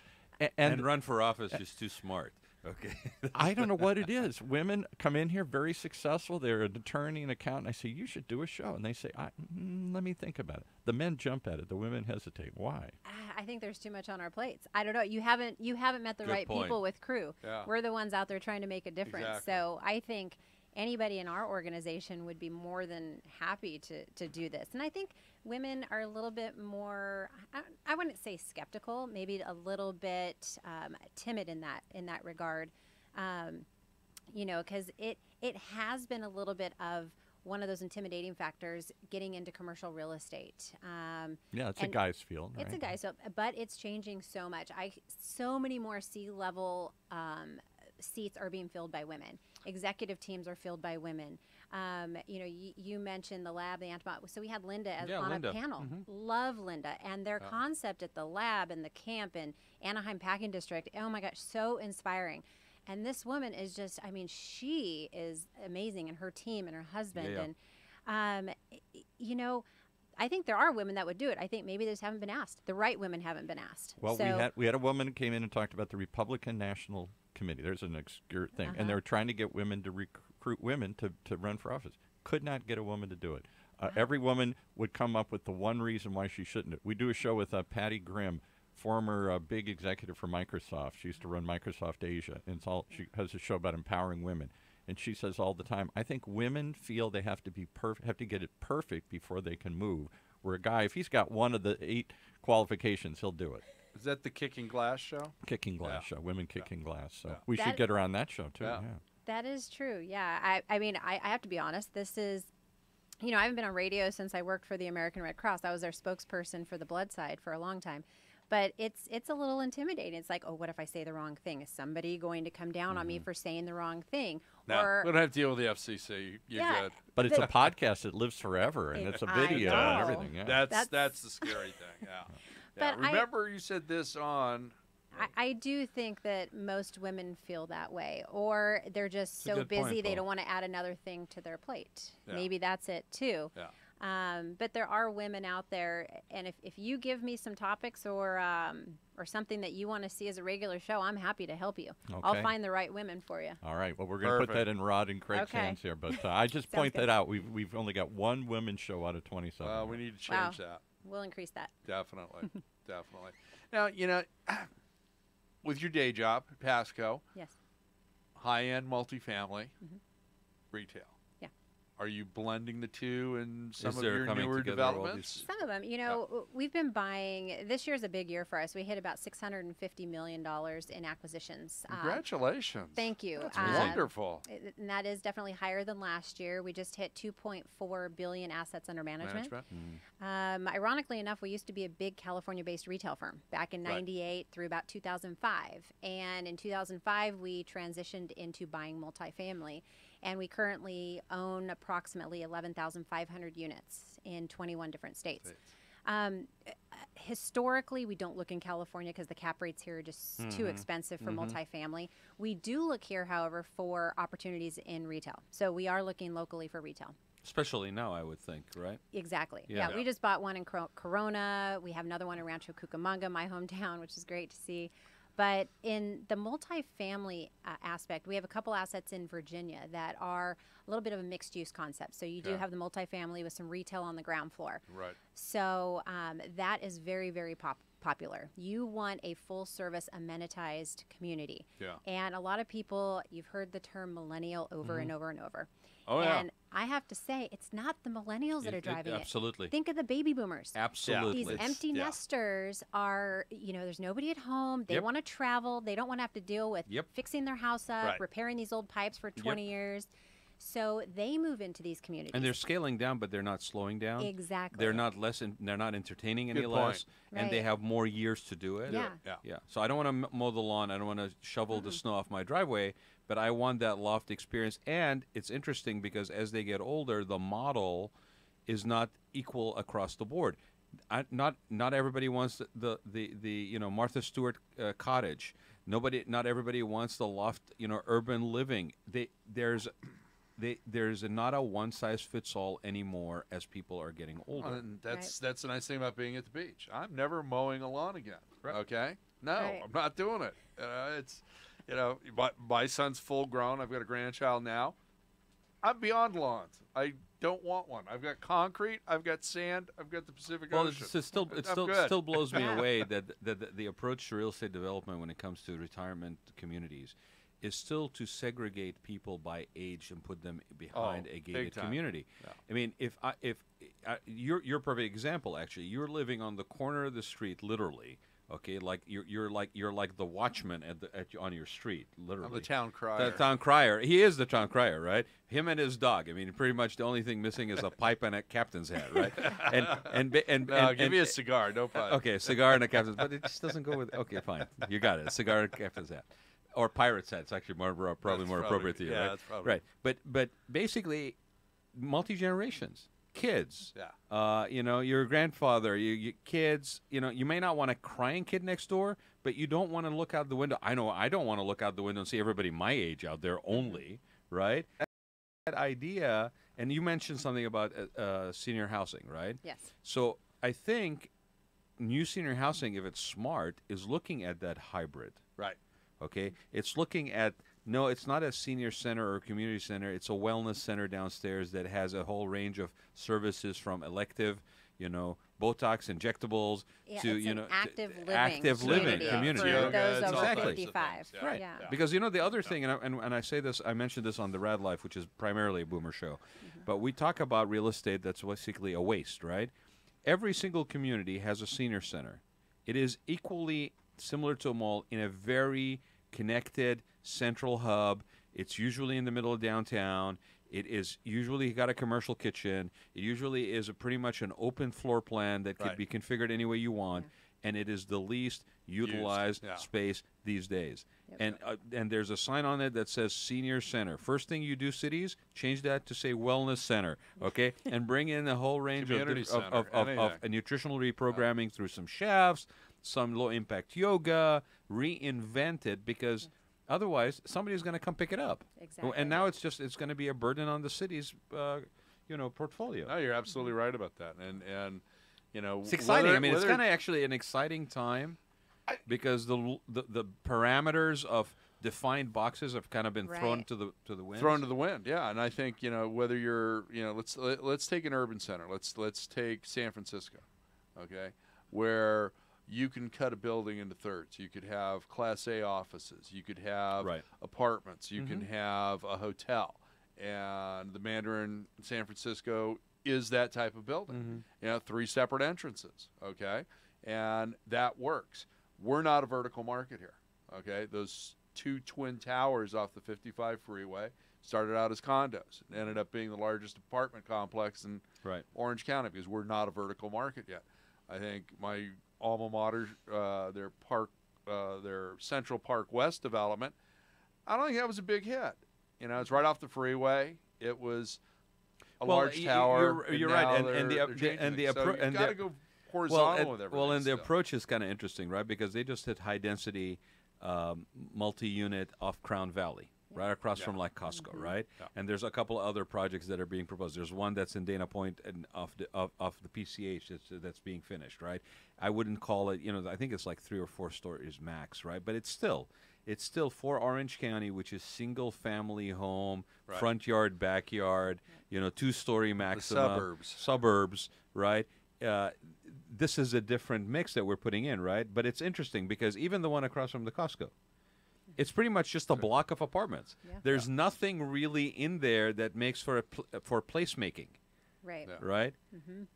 And run for office is too smart. Okay. I don't know what it is. Women come in here very successful. They're an attorney and accountant. I say, you should do a show. And they say, let me think about it. The men jump at it. The women hesitate. Why? I think there's too much on our plates. I don't know. You haven't met the Good right point. people with crew. Yeah. We're the ones out there trying to make a difference. Exactly. So I think anybody in our organization would be more than happy to do this. And I think women are a little bit more, I wouldn't say skeptical, maybe a little bit timid in that regard. You know, because it has been a little bit of one of those intimidating factors getting into commercial real estate. Yeah, it's a and guy's field. It's right? a guy's field, but it's changing so much. So many more C-level seats are being filled by women. Executive teams are filled by women. You know, you mentioned the lab, the antibot. So we had Linda on Linda. a panel. Love Linda. And their concept at the lab and the camp in Anaheim Packing District, oh my gosh, so inspiring. And this woman is just, I mean, she is amazing, and her team and her husband. Yeah. And, you know, I think there are women that would do it. I think maybe they just haven't been asked. The right women haven't been asked. Well, so, we had a woman who came in and talked about the Republican National Committee. There's an obscure thing. And they were trying to get women to recruit women to run for office. Could not get a woman to do it. Every woman would come up with the one reason why she shouldn't. We do a show with Patty Grimm, former big executive for Microsoft. She used to run Microsoft Asia. And she has a show about empowering women. And she says all the time, I think women feel they have to be have to get it perfect before they can move. Where a guy, if he's got one of the 8 qualifications, he'll do it. Is that the Kicking Glass show? Kicking glass show, women kicking glass. So Yeah. we should That- get her on that show too. Yeah. Yeah. That is true. Yeah. I mean, I have to be honest. This is, you know, I haven't been on radio since I worked for the American Red Cross. I was their spokesperson for the blood side for a long time. But it's a little intimidating. It's like, oh, what if I say the wrong thing? Is somebody going to come down on me for saying the wrong thing? No, we don't have to deal with the FCC. You're Yeah. good. But it's a podcast that lives forever, and it's a I video and know. everything. Yeah. That's the scary thing. Yeah. But remember, you said this on. I do think that most women feel that way, or they're just a so good busy point, they Paul. don't want to add another thing to their plate. Yeah. Maybe that's it too. Yeah. But there are women out there, and if you give me some topics or something that you want to see as a regular show, I'm happy to help you. I'll Okay. find the right women for you. All right. Well, we're going to put Perfect. that in Rod and Craig's Okay. hands here. But I just Sounds point good. that out. We've only got one women's show out of 27. We need to Wow. change that. we'll increase that. Definitely. Definitely. Now, with your day job at Pasco, Yes. high-end multifamily, retail. Yeah. Are you blending the two in some Is of there your coming newer together all developments? these- Some of them, we've been buying. This year's a big year for us. We hit about $650 million in acquisitions. Congratulations. Thank you. That's wonderful. And that is definitely higher than last year. We just hit 2.4 billion assets under management. Ironically enough, we used to be a big California-based retail firm back in Right. '98 through about 2005. And in 2005, we transitioned into buying multifamily. And we currently own approximately 11,500 units in 21 different states. Historically, we don't look in California because the cap rates here are just too expensive for multifamily. We do look here, however, for opportunities in retail. So we are looking locally for retail. Especially now, I would think, right? Exactly. Yeah. Yeah, we just bought one in Corona. We have another one in Rancho Cucamonga, my hometown, which is great to see. But in the multifamily aspect, we have a couple assets in Virginia that are a little bit of a mixed-use concept. So you do have the multifamily with some retail on the ground floor. Right. So that is very, very popular. You want a full-service, amenitized community. Yeah. And a lot of people, you've heard the term millennial over and over and over. Oh, yeah. And I have to say, it's not the millennials that are driving it. Absolutely. Think of the baby boomers. Absolutely. These empty nesters are, there's nobody at home. They Yep. want to travel. They don't want to have to deal with Yep. fixing their house up, Right. repairing these old pipes for 20 years. So they move into these communities. And they're scaling down, but they're not slowing down. Exactly. They're not they're not entertaining any Good less, point. and they Right. have more years to do it. Yeah. Yeah. So I don't want to mow the lawn. I don't want to shovel the snow off my driveway, but I want that loft experience. And it's interesting because as they get older, the model is not equal across the board. Not everybody wants the Martha Stewart cottage. Not everybody wants the loft, urban living. There's not a one size fits all anymore as people are getting older. And that's the nice thing about being at the beach. I'm never mowing a lawn again. Right. Okay? No, Right. I'm not doing it. My son's full grown. I've got a grandchild now. I'm beyond lawns. I don't want one. I've got concrete. I've got sand. I've got the Pacific Well, Ocean. it still blows me away that the approach to real estate development when it comes to retirement communities is still to segregate people by age and put them behind a big gated time. community. Yeah. I mean, if you're a perfect example, actually, you're living on the corner of the street, literally. Okay, like you're like the watchman on your street, literally. I'm the town crier. The town crier. He is the town crier, right? Him and his dog. I mean, pretty much the only thing missing is a pipe and a captain's hat, right? Give me a cigar. No pipe. Okay, cigar and a captain's, but it just doesn't go with. Okay, fine, you got it. Cigar and captain's hat, or pirate's hat. It's actually probably more appropriate to you, right? That's probably Right, but basically, multi generations. Kids, Yeah. Your grandfather, your kids, you may not want a crying kid next door, but you don't want to look out the window. I know I don't want to look out the window and see everybody my age out there only, right? That idea, and you mentioned something about senior housing, right? Yes. So I think new senior housing, if it's smart, is looking at that hybrid. Right. Okay, it's looking at no, it's not a senior center or community center. It's a wellness center downstairs that has a whole range of services from elective, Botox injectables to it's an active living community. for those It's all over types of 55. things, yeah. Right. Yeah. Because the other thing, and I say this, I mentioned this on the Rad Life, which is primarily a boomer show, but we talk about real estate that's basically a waste, right? Every single community has a senior center. It is equally similar to a mall in a very connected central hub. It's usually in the middle of downtown. It is usually got a commercial kitchen. It usually is pretty much an open floor plan that could Right. be configured any way you want, and it is the least utilized yeah. space these days. Yep. And there's a sign on it that says senior center. First thing you do, cities, change that to say wellness center, okay? And bring in a whole range Community center, of anything. a nutritional reprogramming through some chefs, some low impact yoga, reinvent it, because otherwise somebody's going to come pick it up. Exactly. And now it's going to be a burden on the city's portfolio. No, you're absolutely right about that. And It's exciting. whether- I mean, it's whether- kind of actually an exciting time because the parameters of defined boxes have kind of been thrown Right. to the wind. thrown to the wind. Yeah, and I think whether you're let's take an urban center. Let's take San Francisco. okay, where you can cut a building into thirds. You could have Class A offices. You could have Right. apartments. You can have a hotel. And the Mandarin in San Francisco is that type of building. You know, 3 separate entrances, okay? And that works. We're not a vertical market here, okay? Those 2 twin towers off the 55 freeway started out as condos and ended up being the largest apartment complex in Orange County because we're not a vertical market yet. I think my alma mater, their Central Park West development, I don't think that was a big hit. You know, it's right off the freeway. It was a large tower. You're right, and the approach, you got to go horizontal with everything. Well, and the still. approach is kind of interesting, right? Because they just hit high density, multi-unit off Crown Valley, right across from like Costco, right? Yeah. And there's a couple of other projects that are being proposed. There's one that's in Dana Point and off the PCH that's being finished, right? I wouldn't call it, you know, I think it's like 3 or 4 stories max, right? But it's still for Orange County, which is single family home, front yard, backyard, you know, 2-story maximum. Suburbs, right? This is a different mix that we're putting in, right? But it's interesting because even the one across from the Costco, it's pretty much just a block of apartments. Yeah. There's nothing really in there that makes for for placemaking. Right. Yeah. Right?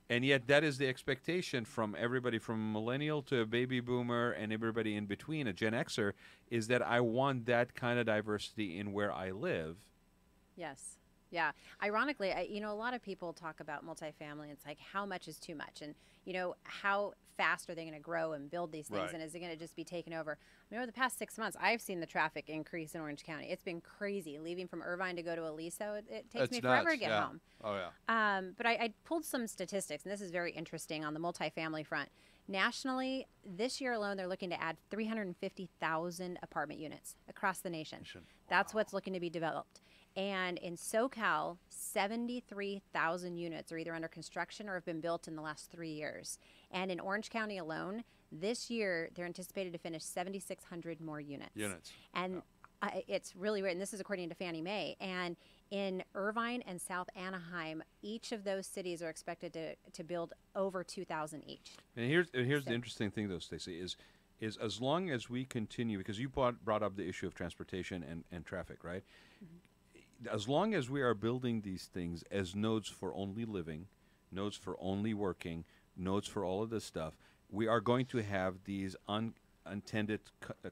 And yet that is the expectation from everybody from millennial to a baby boomer and everybody in between, a Gen Xer, is that I want that kind of diversity in where I live. Yes. Yeah. Ironically, you know, a lot of people talk about multifamily. It's like, how much is too much? And, you know, how fast are they going to grow and build these things? And is it going to just be taken over? I mean, over the past 6 months, I've seen the traffic increase in Orange County. It's been crazy. Leaving from Irvine to go to Aliso, it takes me forever to get home. Oh, yeah. But I pulled some statistics, and this is very interesting on the multifamily front. Nationally, this year alone, they're looking to add 350,000 apartment units across the nation. That's what's looking to be developed. And in SoCal, 73,000 units are either under construction or have been built in the last 3 years. And in Orange County alone, this year, they're anticipated to finish 7,600 more units. And it's really weird. And this is according to Fannie Mae. And in Irvine and South Anaheim, each of those cities are expected to build over 2,000 each. And here's the interesting thing, though, Stacy, is as long as we continue, because you brought up the issue of transportation and traffic, right? As long as we are building these things as nodes for only living, nodes for only working, nodes for all of this stuff, we are going to have these unintended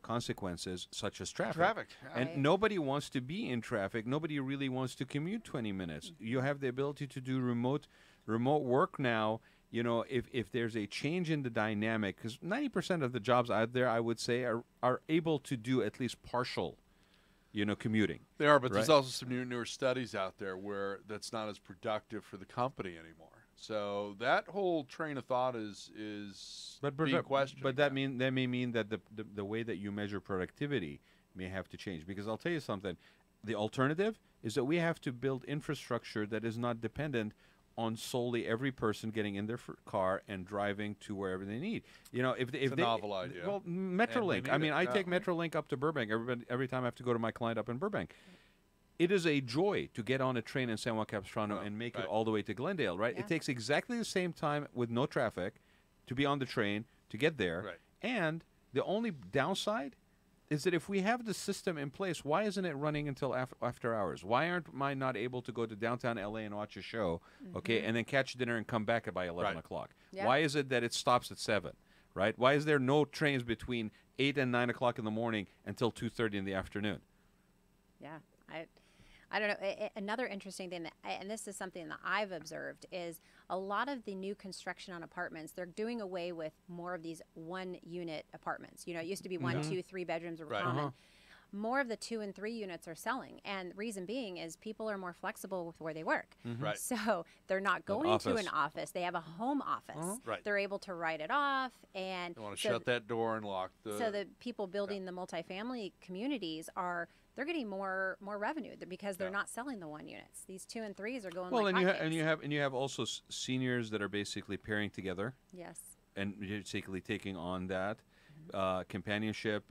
consequences such as traffic. And nobody wants to be in traffic. Nobody really wants to commute 20 minutes. You have the ability to do remote work now. You know, if there's a change in the dynamic, because 90% of the jobs out there, I would say, are able to do at least partial, you know, commuting. They are, but there's also some newer studies out there where that's not as productive for the company anymore. So that whole train of thought is being questioned. But that may mean that the way that you measure productivity may have to change. Because I'll tell you something, the alternative is that we have to build infrastructure that is not dependent on solely every person getting in their car and driving to wherever they need. You know, if it's a novel idea. Well, Metrolink. I mean, I take Metrolink up to Burbank every time I have to go to my client up in Burbank. It is a joy to get on a train in San Juan Capistrano and make it all the way to Glendale, right? It takes exactly the same time with no traffic to be on the train to get there. And the only downside is that if we have the system in place, why isn't it running until after hours? Why aren't I not able to go to downtown LA and watch a show, okay, and then catch dinner and come back by 11 o'clock? Why is it that it stops at 7, right? Why is there no trains between 8 and 9 o'clock in the morning until 2:30 in the afternoon? Yeah, I don't know. Another interesting thing, and this is something that I've observed, is a lot of the new construction on apartments, they're doing away with more of these 1-unit apartments. You know, it used to be 1, 2, 3 bedrooms were common. More of the 2 and 3 units are selling. And the reason being is people are more flexible with where they work. So they're not going to an office. They have a home office. They're able to write it off. And they want to shut that door and lock the... So the people building the multifamily communities they're getting more revenue because they're not selling the 1 units. These 2 and 3s are going like hotcakes. and you have also seniors that are basically pairing together. Yes. And basically taking on that companionship.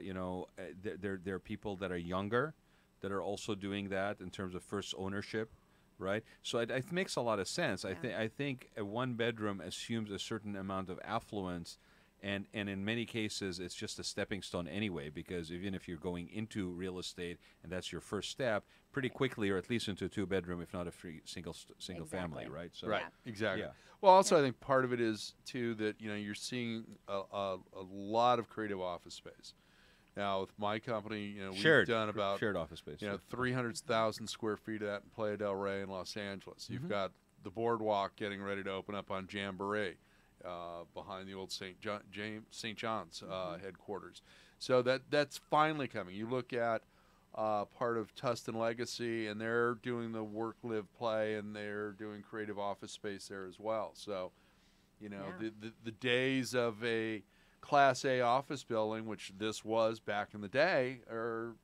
You know, there are people that are younger that are also doing that in terms of first ownership. right? So it makes a lot of sense. Yeah. I think a one bedroom assumes a certain amount of affluence, and in many cases it's just a stepping stone anyway, because even if you're going into real estate and that's your first step, pretty quickly you're at least into a two bedroom, if not a single family, Exactly. right? So Right, Yeah. exactly. Yeah. Well, also I think part of it is too that you're seeing a lot of creative office space. Now with my company, we've done about shared office space. 300,000 square feet of that in Playa del Rey in Los Angeles. You've got the boardwalk getting ready to open up on Jamboree behind the old St. John's headquarters. So that's finally coming. You look at part of Tustin Legacy, and they're doing the work, live, play, and they're doing creative office space there as well. So, the days of a Class A office building, which this was back in the day, are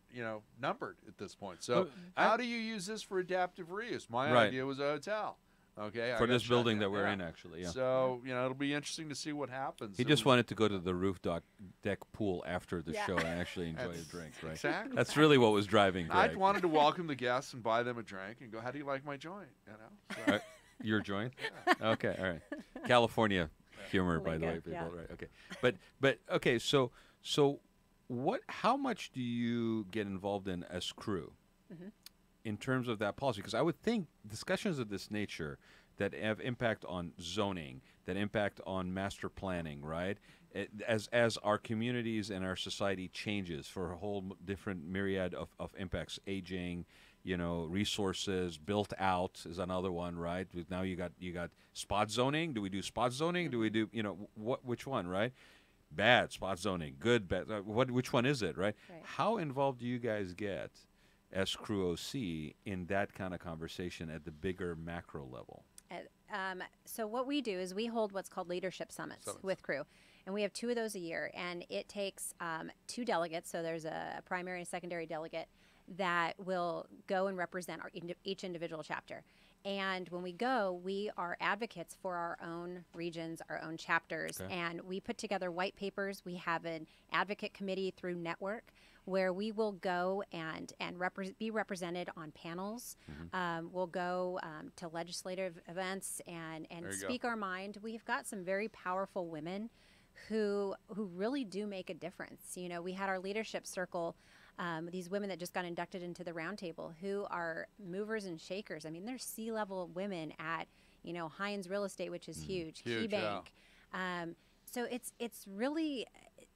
numbered at this point. So, how do you use this for adaptive reuse? My idea was a hotel. Okay, For this building that we're in, actually, yeah. So it'll be interesting to see what happens. He just wanted to go to the roof deck pool after the show and actually enjoy a drink, right? Exactly. That's really what was driving Greg. I wanted to welcome the guests and buy them a drink and go, "How do you like my joint?" So. Your joint? Okay, all right. California humor, by the way, people. Yeah. Right? Okay, but okay. So what? How much do you get involved in as crew? In terms of that policy, because I would think discussions of this nature that have impact on zoning, that impact on master planning, right? As our communities and our society changes for a whole different myriad of impacts, aging, resources, built out is another one, right? Now you got spot zoning. Do we do spot zoning? Do we do which one, right? Bad spot zoning, good, bad. Which one is it, right? How involved do you guys get as Crew OC in that kind of conversation at the bigger macro level? So what we do is we hold what's called leadership summits with Crew, and we have 2 of those a year, and it takes 2 delegates. So there's a primary and secondary delegate that will go and represent each individual chapter. And when we go, we are advocates for our own regions, our own chapters, and we put together white papers. We have an advocate committee through Network where we will go and be represented on panels. We'll go to legislative events and speak our mind. We've got some very powerful women who really do make a difference. We had our leadership circle, these women that just got inducted into the roundtable who are movers and shakers. I mean, they're C-level women at, Heinz Real Estate, which is huge, KeyBank. So it's really,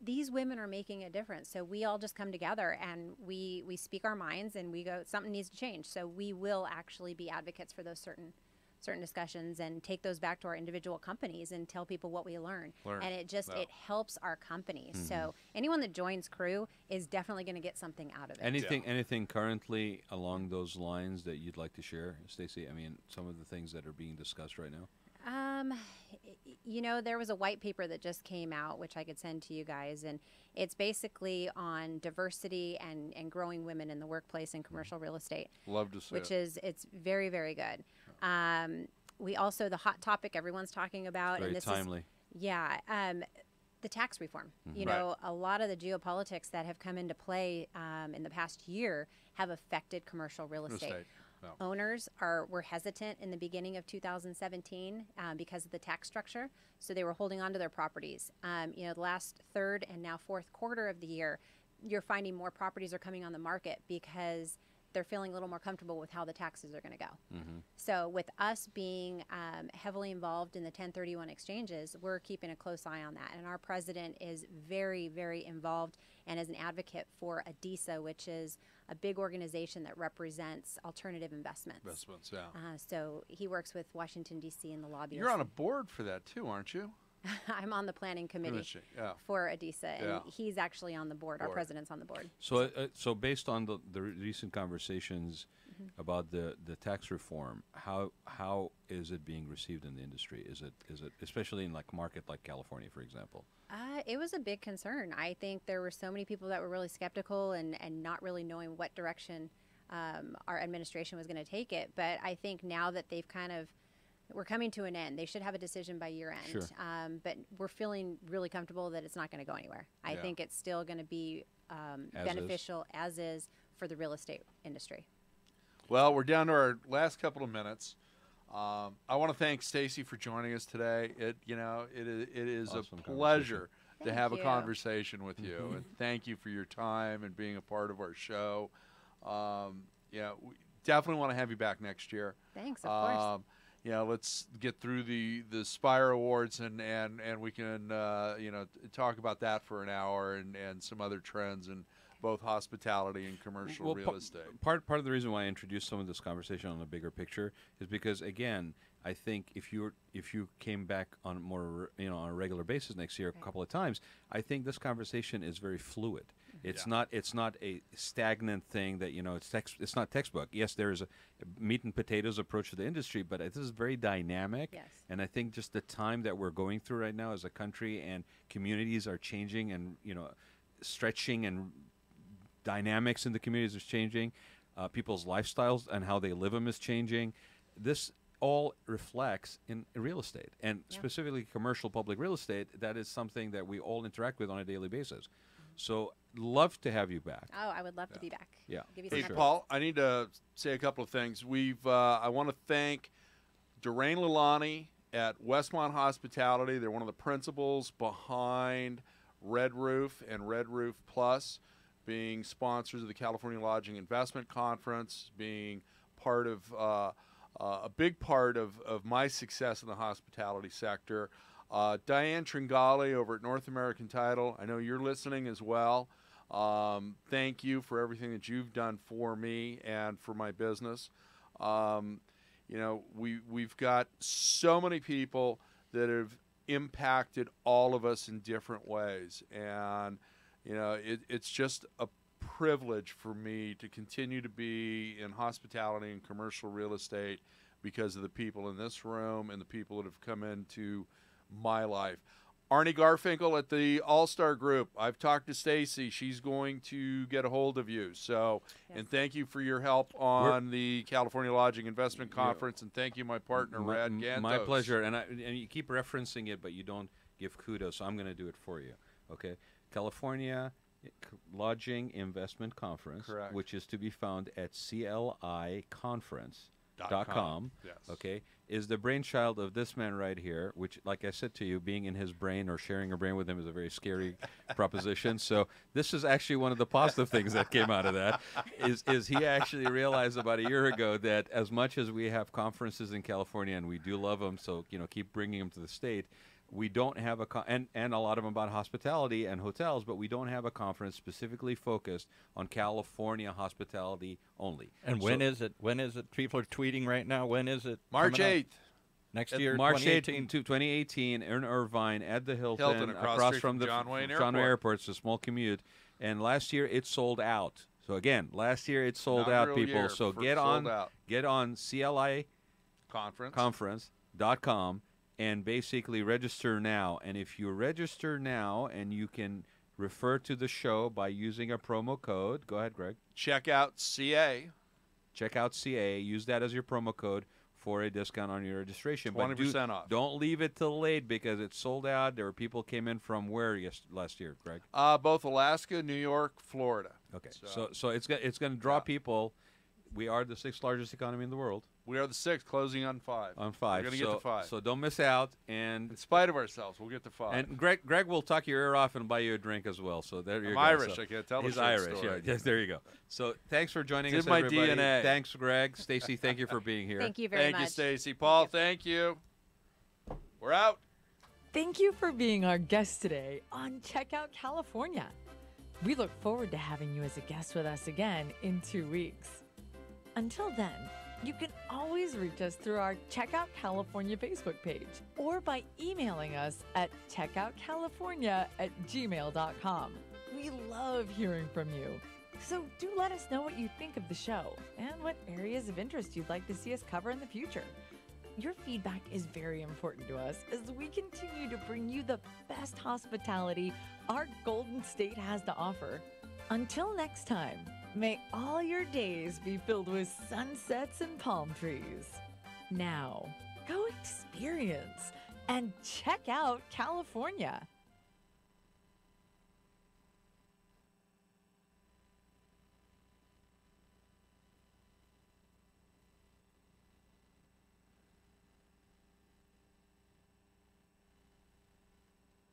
these women are making a difference. So we all just come together and we speak our minds and we go, something needs to change. So we will actually be advocates for those certain discussions and take those back to our individual companies and tell people what we learn. And it helps our companies. So anyone that joins Crew is definitely going to get something out of it. Anything currently along those lines that you'd like to share, Stacy? I mean, some of the things that are being discussed right now? There was a white paper that just came out, which I could send to you guys, and it's basically on diversity and growing women in the workplace and commercial real estate. Love to see it's very, very good. We also, the hot topic everyone's talking about, Very and this timely. the tax reform. A lot of the geopolitics that have come into play in the past year have affected commercial real estate. Owners were hesitant in the beginning of 2017 because of the tax structure, so they were holding on to their properties. The last third and now fourth quarter of the year, you're finding more properties are coming on the market because they're feeling a little more comfortable with how the taxes are going to go. So with us being heavily involved in the 1031 exchanges, we're keeping a close eye on that. And our president is very, very involved and is an advocate for ADISA, which is a big organization that represents alternative investments. So he works with Washington, D.C. and the lobbyists. You're on a board for that too, aren't you? I'm on the planning committee for ADISA, and he's actually on the board. Our president's on the board. So based on the recent conversations about the tax reform, how is it being received in the industry? Is it especially in like market like California, for example? It was a big concern. I think there were so many people that were really skeptical and not really knowing what direction our administration was going to take it. But I think now that we're coming to an end. They should have a decision by year end. But we're feeling really comfortable that it's not going to go anywhere. I think it's still going to be beneficial as is for the real estate industry. Well, we're down to our last couple of minutes. I want to thank Stacy for joining us today. It is Awesome a pleasure to Thank have a you. conversation with you, and thank you for your time and being a part of our show. We definitely want to have you back next year. Thanks, of course. Let's get through the Spire Awards and we can talk about that for an hour and some other trends in both hospitality and commercial real estate. Part of the reason why I introduced some of this conversation on the bigger picture is because, again, I think if you came back on more on a regular basis next year a couple of times, I think this conversation is very fluid. It's not a stagnant thing that it's not textbook. Yes, there is a meat and potatoes approach to the industry, but this is very dynamic. Yes. And I think just the time that we're going through right now as a country and communities are changing and stretching and dynamics in the communities is changing. People's lifestyles and how they live them is changing. This all reflects in real estate, and specifically commercial public real estate. That is something that we all interact with on a daily basis. So love to have you back. Oh, I would love to be back. Yeah. Give you Hey, some Paul, I need to say a couple of things. I want to thank Doreen Lalani at Westmont Hospitality. They're one of the principals behind Red Roof and Red Roof Plus, being sponsors of the California Lodging Investment Conference, being part of a big part of my success in the hospitality sector. Diane Tringali over at North American Title, I know you're listening as well. Thank you for everything that you've done for me and for my business. We've got so many people that have impacted all of us in different ways, and it's just a privilege for me to continue to be in hospitality and commercial real estate because of the people in this room and the people that have come into my life. Arnie Garfinkel at the All-Star Group. I've talked to Stacy. She's going to get a hold of you. So, and thank you for your help on the California Lodging Investment Conference, and thank you, my partner, Rad Gantos. My pleasure. And you keep referencing it, but you don't give kudos, so I'm going to do it for you. Okay? California Lodging Investment Conference, correct, which is to be found at cliconference.com. Yes. Okay, is the brainchild of this man right here, which, like I said to you, being in his brain or sharing a brain with him is a very scary proposition. So this is actually one of the positive things that came out of that, is he actually realized about a year ago that as much as we have conferences in California, and we do love them, so keep bringing them to the state, we don't have and a lot of them about hospitality and hotels, but we don't have a conference specifically focused on California hospitality only. And when is it? When is it? People are tweeting right now. When is it? March 8th. Next year, March 2018. 2018 in Irvine at the Hilton across from the John Wayne Airport. It's a small commute. And last year it sold out. So again, last year it sold out, people. So get on cliconference.com and basically register now. And if you register now, and you can refer to the show by using a promo code. Go ahead, Greg. Check out CA. Use that as your promo code for a discount on your registration. 20% off. Don't leave it till late because it's sold out. There were people came in from where last year, Greg? Both Alaska, New York, Florida. Okay, so it's going to draw people. We are the 6th largest economy in the world. We are the 6th, closing on 5. On 5. We're going to get to 5. So don't miss out. And in spite of ourselves, we'll get to 5. And Greg will talk your ear off and buy you a drink as well. So there you go. I'm Irish. I can't tell He's the Irish. story. Yeah, yes, there you go. So thanks for joining us, it's in my everybody. DNA. Thanks, Greg. Stacy, thank you for being here. Thank you very much. Thank you, Stacy. Paul, thank you. We're out. Thank you for being our guest today on Check Out California. We look forward to having you as a guest with us again in 2 weeks. Until then, you can always reach us through our Check Out California Facebook page or by emailing us at checkoutcalifornia@gmail.com. We love hearing from you. So do let us know what you think of the show and what areas of interest you'd like to see us cover in the future. Your feedback is very important to us as we continue to bring you the best hospitality our Golden State has to offer. Until next time, may all your days be filled with sunsets and palm trees. Now, go experience and check out California.